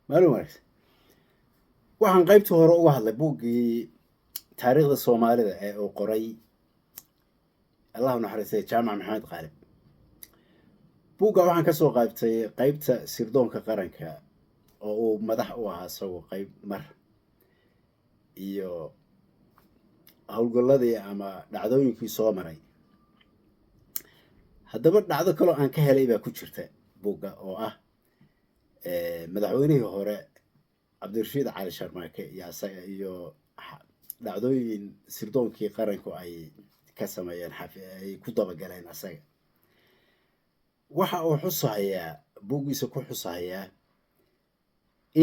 maalin wanaagsan. Waxaan qaybtii hore uga hadlay buuggii taariikhda Soomaalida ee uu qoray Allah u naxariistay Jaamac Maxamed Qaalib. Buugga waxaan ka soo qaybtay qaybta sirdoonka qaranka oo uu madax u ahaa isagoo qayb mar iyo howlgalladii ama dhacdooyinkii soo maray. Haddaba dhacdo kaloo aan ka helay baa ku jirta buugga oo ah madaxweynihii hore cabdirashiid cali sharmaake iyo asaga iyo dhacdooyin sirdoonkii qaranku ay ka sameeyeen ay ku dabagaleen asaga. waxa uu xusahayaa buuggiisa ku xusahayaa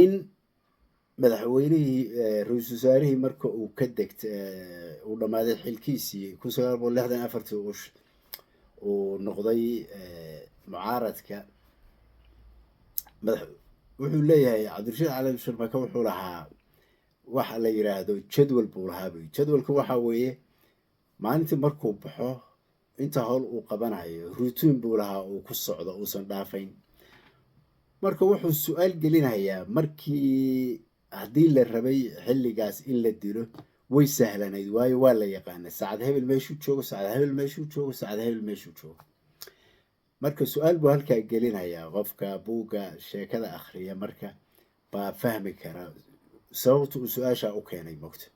in madaxweynihii ra-iisul wasaarihii marka uu ka degtay uu dhammaaday xilkiisii 1964 uu noqday mucaaradka wuxuu leeyahay cabdirashiid cali sharmaake wuxuu lahaa waxa la yiraahdo jadwal buu lahaa. jadwalka waxa weeye maalintii markuu baxo inta howl uu qabanayo routine buu lahaa uu ku socdo uusan dhaafayn. marka wuxuu su'aal gelinayaa markii haddii la rabay xilligaas in la dilo way sahlanayd waayo waa la yaqaanay saacad hebel meeshuu joogo saacad hebel meeshuu joogo saacad hebel meeshuu joogo. marka su'aal buu halkaa gelinayaa qofka buugga sheekada akhriya marka baa fahmi kara sababta uu su-aasha u keenay mogta.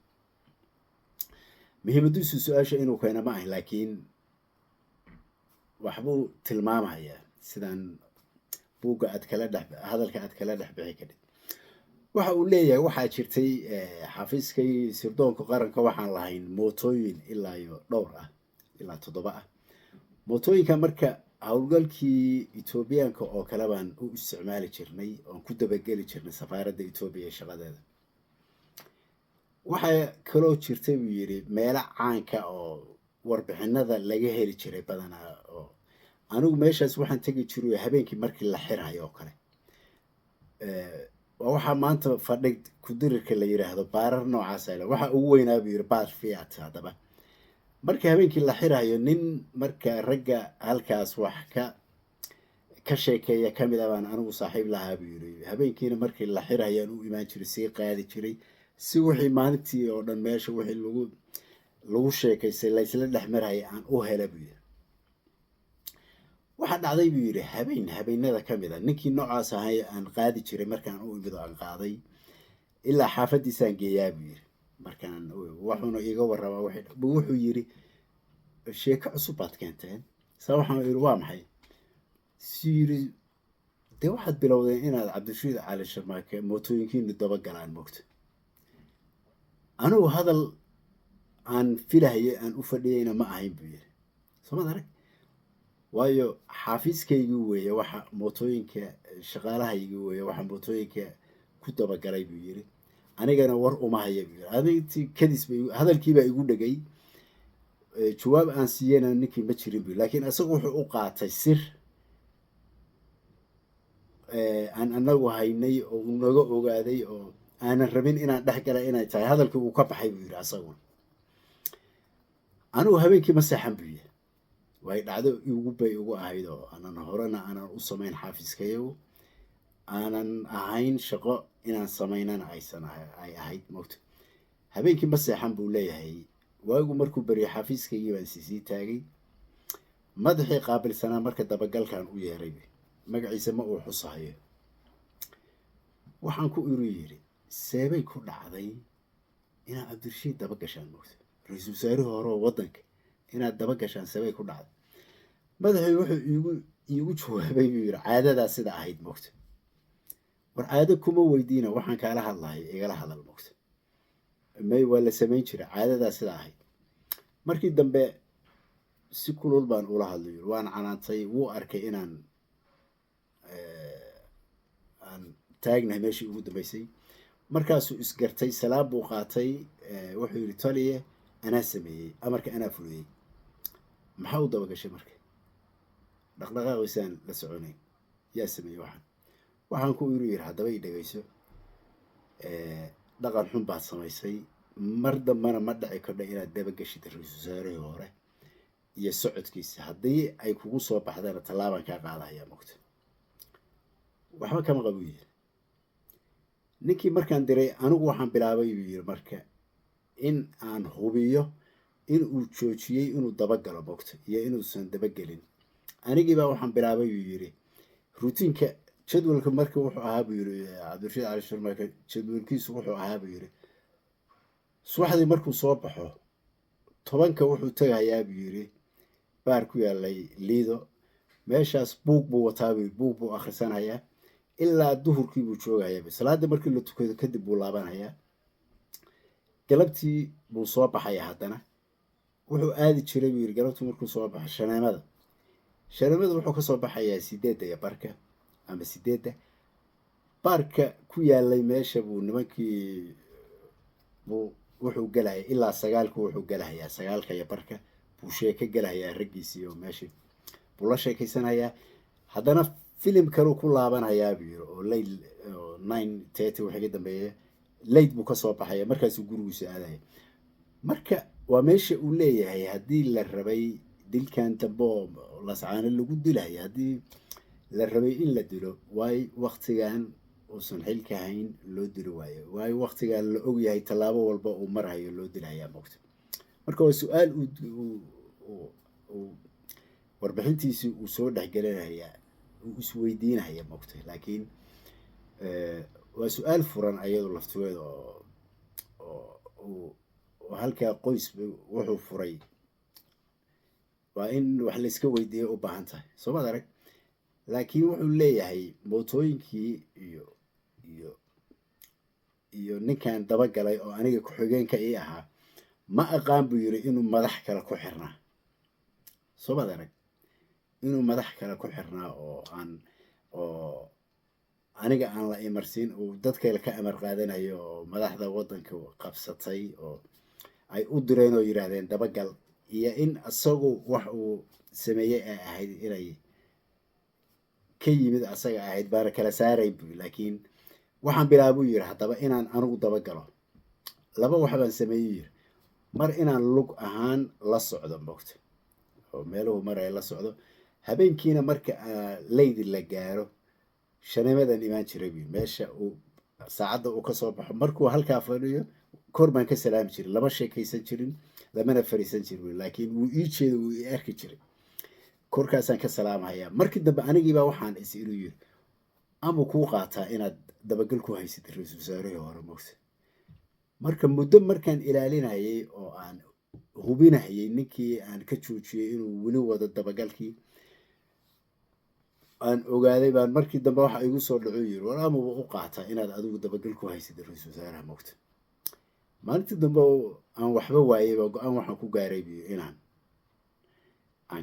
muhiimadiisu su-aasha inuu keeno ma ahin laakiin waxbuu tilmaamayaa sidaan buugga hadalka aad kala dhex bixi kadhib. waxa uu leeyahay waxaa jirtay xafiiskay sirdoonka qaranka waxaan lahayn mootooyin ilaa iyo dhowr ah ilaa 7 ah. mootooyinka marka howlgalkii Etoobiyaanka oo kale baan u isticmaali jirnay oon ku dabageli jirnay safaaradda Etoobiya ee shaqadeeda. waxaa kaloo jirtay buu yidhi meelo caanka oo warbixinada laga heli jiray badanaa oo anigu meeshaas waxaan tegi jiray habeenkii markii la xirayo oo kale. waxaa maanta fadhig kudirirka la yiraahdo baarar noocaas ah waxa ugu weynaa buu yidhi baar Fiat. haddaba markii habeenkii la xirayo nin marka ragga halkaas wax ka sheekeeya kamid ah baan anigu saaxiib lahaa buu yidhi. habeenkiina markii la xirayaan u imaan jiray sii qaadi jiray si wixii maalintii oo dhan meesha wixii lagu sheekaystay la isla dhex marayay aan u hela buu yidhi. waxaa dhacday buu yidhi habeenada ka mid a ninkii noocaas ahay aan qaadi jiray markaan u imid oo aan qaaday ilaa xaafadiisaan geeyaa buu yidhi. markaan wuxuuna iiga warramaa wuxuu yidhi sheeko cusub baad keenteen saa waxaan yidhi waa maxay si yidhi dee waxaad bilowdeen inaad cabdirashiid cali sharmaake mootooyinkiinu daba galaan mogto. anigu hadal aan filahaye aan u fadhiyeyna ma ahayn buu yidhi. soomad arag waayo xaafiiskaygii weeye waxa mootooyinka shaqaalahaygii weeye waxa mootooyinka ku dabagalay buu yidhi. anigana war uma haya buu yidhi. adigtii kadis hadalkiibaa igu dhegay jawaab aan siiyena ninkii ma jirin buu laakiin isagu wuxuu u qaatay sir aan anagu haynay oo uu naga ogaaday oo aanan rabin inaan dhex gala inay tahay hadalkii uu ka baxay buu yidhi. asaguna anigu habeenkii ma seexan buu yidhi. way dhacdo bay ugu ahayd oo aanan horena aanan u samayn xaafiiskayagu aanan ahayn shaqo inaan samaynana ay ahayd mogta. habeenkii ma seexan buu leeyahay. waagu markuu bariyay xaafiiskaygii baan sii taagay. madaxii qaabilsanaa marka dabagalkan u yeeray magaciisa ma uu xusahayo. waxaan ku iru yidhi seebay ku dhacday inaad cabdirashiid daba gashaan mogta ra-iisul wasaarihii hore oo waddanka inaad daba gashaan seebay ku dhacday. madaxii wuxuu iigu jawaabay buu yidhi caadadaa sida ahayd mogta. war caado kuma weydiina waxaan kaala hadlahay igala hadal mogta. may waa la samayn jiray caadadaa sida ahayd. markii dambe si kulul baan ula hadlay waan canaantay wuu arkay inaan aan taagnahay meeshii ugu dambaysay. markaasuu isgartay salaam buu qaatay. wuxuu yidhi taliye anaa sameeyey amarka anaa fuliyey. maxaa u dabagashay marka dhaqdhaqaaqiisaan la soconayn yaa sameeyey waxaan ku iru yidhi haddaba i dhegayso dhaqan xun baad samaysay mar dambana ma dhici kardha inaad dabagashid ra-iisul wasaarihii hore iyo socodkiisa. haddii ay kugu soo baxdana tallaabaan kaa qaadahayaa mogta. waxba kama qabu yidhi. ninkii markaan diray anigu waxaan bilaabay buu yiri marka in aan hubiyo in uu joojiyey inuu dabagalo bogto iyo inuusan dabagelin. anigiibaa waxaan bilaabay buu yiri rutiinka jadwalka marka wuxuu ahaa buu yiri cabdirashiid cali sharmaake jadwalkiisu wuxuu ahaa buu yiri subaxdii markuu soo baxo 10 wuxuu tagayaa buu yiri baar ku yaalay liido meeshaas buug buu wataa buu buug buu akhrisanayaa ilaa duhurkii buu joogayaa salaada markii la tukado kadib buu laabanayaa galabtii buu soo baxayaa haddana wuxuu aadi jiray buu yiri galabtii markuu soo baxo shaneemada wuxuu ka soo baxayaa 8:15 ama 8 baarka ku yaalay meesha buu nimankii buu wuxuu galaya ilaa 9 wuxuu galayaa 9:15 buu sheeko galayaa raggiisii oo meesha buu la sheekaysanayaa haddana filim kale ku laabanayaa buu yiri oo leyl 9:30 wixii ka dambeeyay leyl buu ka soo baxaya markaasuu gurigiisa aadaya marka waa meesha uu leeyahay haddii la rabay dilkan dambo lascaano lagu dilay haddii la rabay in la dilo waay waqtigan uusan xilka hayn loo dili waayo waay waqtigan la og yahay tallaabo walba uu marayo loo dilayaa moogta marka waa su'aal uu warbixintiisii uu soo dhexgelinayaa uu isweydiinaya moogta laakiin waa su'aal furan ayadoo lafteeda oo halkaa qoys wuxuu furay waa in wax la iska weydiiyo u baahan tahay soo ma arag laakiin wuxuu leeyahay mootooyinkii iyo ninkan dabagalay oo aniga ku-xigeenka ii ahaa ma aqaan buu yiri inuu madax kale ku xirnaa soo ma arag inuu madax kale ku xirnaa oo aniga aan la imarsiin oo dadka ka amar qaadanayo oo madaxda waddanka qabsatay oo ay u direen oo yiraahdeen dabagal iyo in asagu wax uu sameeyay ay ahayd inay ka yimid asaga ahayd baana kala saaray buu laakiin waxaan bilaabay yiri haddaba inaan anigu dabagalo laba wax baan sameeyay yiri mar inaan lug ahaan la socdo moogta oo meeluhu maray la socdo habeenkiina marka leydi la gaaro shaneemadan imaan jiray meesha uu saacada uu ka soo baxo markuu halkaa fadhiyo kor baan ka salaami jiray lama sheekaysan jirin lamana fariisan jirin laakiin wuu ii jeedo wuu ii arki jiray korkaasaan ka salaamayaa markii dambe anigiibaa waxaan is inuu yiri ama kuu qaataa inaad dabagal ku haysid ra-iisul wasaarihii hore moogta marka muddo markaan ilaalinayay oo aan hubinayay ninkii aan ka joojiyey inuu weli wado dabagalkii aan ogaaday baan markii dambe waxa igu soo dhaco yiri war ama u qaataa inaad adigu dabagal ku haysid ra-iisul wasaaraha moogta maalintii dambe aan waxba waayay go'aan waxaan ku gaaray inaan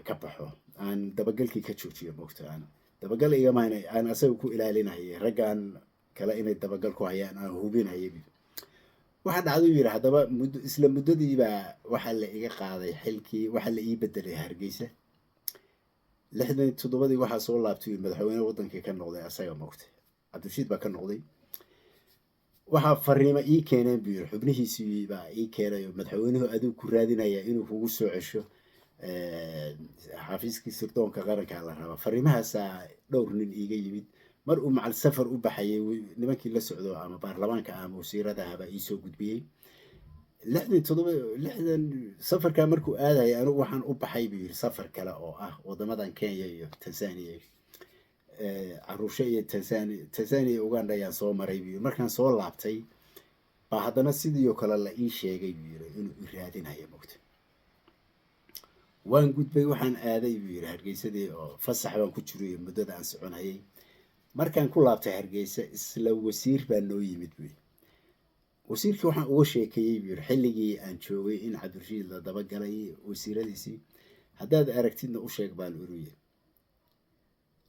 ka baxo aan dabagalkii ka joojiyo moogta dabagal igama aan asaga ku ilaalinayay raggaan kale inay dabagal ku hayaan aan hubinayay waxa dhacday yiri haddaba isla muddadiiba waxa la iga qaaday xilkii waxa la ii bedelay Hargeysa 67 waxa soo laabtay madaxweynaha waddanka ka noqday asaga moogta Cabdirashiid baa ka noqday waxa fariimo ii keeneen buu xubnihiisii baa ii keenay madaxweynuhu aduu ku raadinaya inuu kugu soo cesho xafiiskii sirdoonka qaranka la raba fariimahaas dhowr nin iiga yimid mar uu macal safar u baxayay nimankii la socdo ama baarlamaanka ama wasiiradaha baa ii soo gudbiyay 67 safarka markuu aadayay anigu waxaan u baxay buu safar kale oo ah wadamadan Kenya iyo Tanzania Arusha iyo Tanzania Uganda ayaan soo maray buu markaan soo laabtay baa haddana sidii kale la ii sheegay buu inuu raadinayo moogta waan gudbay waxaan aaday buu Hargeysadii oo fasax baan ku jiray muddada aan soconayay markaan ku laabtay Hargeysa isla wasiir baa noo yimid buu wasiirkii waxaan uga sheekeeyay buu xilligii aan joogay in Cabdirashiid la dabagalay wasiiradiisii haddaad aragtidna u sheeg baan uriyay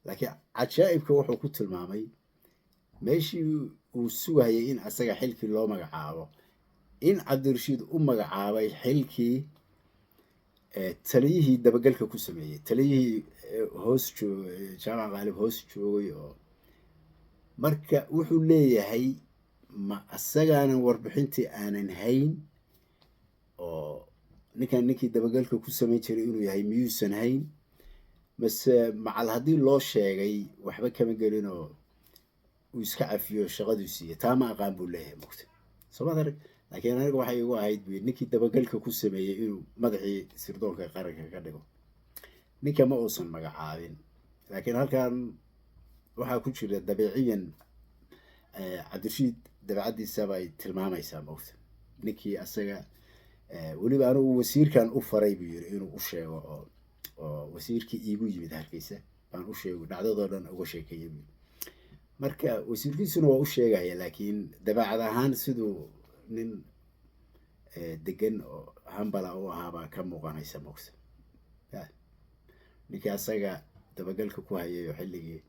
laakiin cajaa'ibka wuxuu ku tilmaamay meeshii uu sugayay in asaga xilkii loo magacaabo in Cabdirashiid u magacaabay xilkii taliyihii dabagalka ku sameeyay taliyihii hoos joogay jaamac qaalib hoos joogay oo marka wuxuu leeyahay ma asagana warbixintii aanan hayn oo ninkii dabagalka ku sameyn jiray inuu yahay miyuusan hayn bas macal haddii loo sheegay waxba kama gelin oo uu iska cafiyo shaqaduu siiye taa ma aqaan buu leeyahay mogta soomad arag laakiin aniga waxay igu ahayd bu ninkii dabagalka ku sameeyey inuu madaxii sirdoonka qaranka ka dhigo ninka ma uusan magacaabin laakiin halkan waxaa ku jira dabeeciyan cabdirashiid dabeecaddiisa bay tilmaamaysaa mogta ninkii asaga weliba anigu wasiirkan u faray buu yiri inuu u sheego oo wasiirkii iigu yimid hargeysa baan u sheego dhacdadoo dhan uga sheekeeyay buu marka wasiirkiisuna waa u sheegaya laakiin dabeecad ahaan siduu nin degan oo hambala u ahaabaa ka muuqanaysa mogta ninkii asaga dabagalka ku hayayo xilligii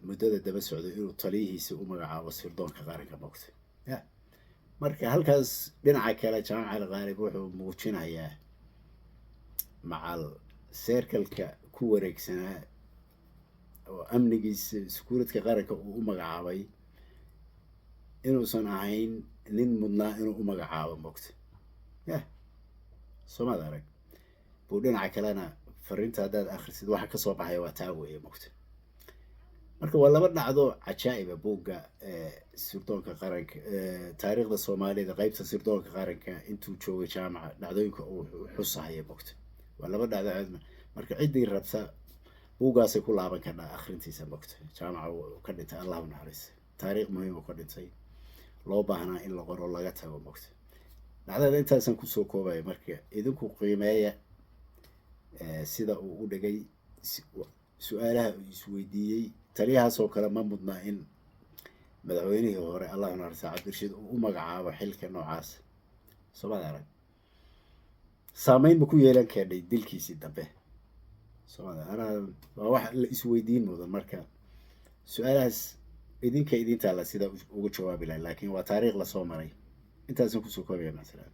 muddada daba socday inuu taliyihiisa u magacaabo sirdoonka qaranka mogta marka halkaas dhinaca kale jaamac cali qaalib wuxuu muujinayaa macal seerkalka ku wareegsanaa oo amnigiisa iskuuladka qaranka uu u magacaabay inuusan ahayn nin mudnaa inuu u magacaabo mogta soomaad arag buu dhinaca kalena fariinta haddaad akhrisid waxa kasoo baxaya waa taa weeye mogta marka waa laba dhacdo cajaa'iba buugga sirdoonka qaranka taariikhda soomaalida qaybta sirdoonka qaranka intuu joogay jaamaca dhacdooyinka uu xusahaya mogta waa laba dhacdo marka ciddii rabta buuggaasay ku laaban karnaa akhrintiisa mogta jaamaca ka dhintay allahu naxariis taariikh muhiim oo ka dhintay loo baahnaa in la qoro laga tago mogta dhacdada intaasan kusoo koobaya marka idinku qiimeeya sida uu u dhigay su-aalaha uu isweydiiyey taliyahaasoo kale ma mudnaa in madaxweynihii hore allahu naxariista cabdirashiid uu u magacaabo xilka noocaas soomad arag saameyn ma ku yeelan keedhay dilkiisii dambe soomad waa wax la isweydiin mudan marka su-aalahaas idinka idintaala sida uga jawaabi lahay laakiin waa taariikh lasoo maray intaasan kusoo koobaya masalan